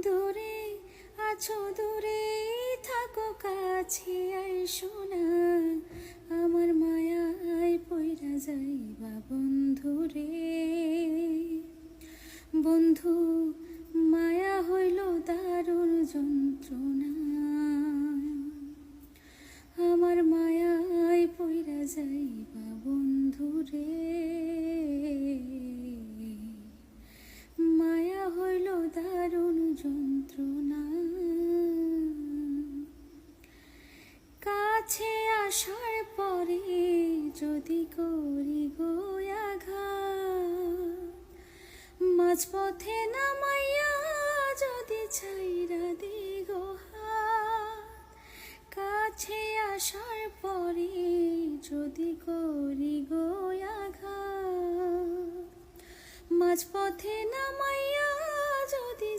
দূরে আছো দূরে থাকো কাছে আইসো না, আমার মায়ায় পইরা যাইবা বন্ধুরে। বন্ধু মায়া হইল দারুণ যন্ত্রণা, আমার মায়ায় পইরা যাইবা বন্ধুরে। মায়া হইল দারুণ যন্ত্রণা, কাছে আসার পরে যদি করি গো আঘাত, মাঝপথে নামাইয়া যদি ছাইরা দি গো হাত। কাছে আসার পরে যদি করি গো আঘাত, মাঝপথে নামাইয়া যদি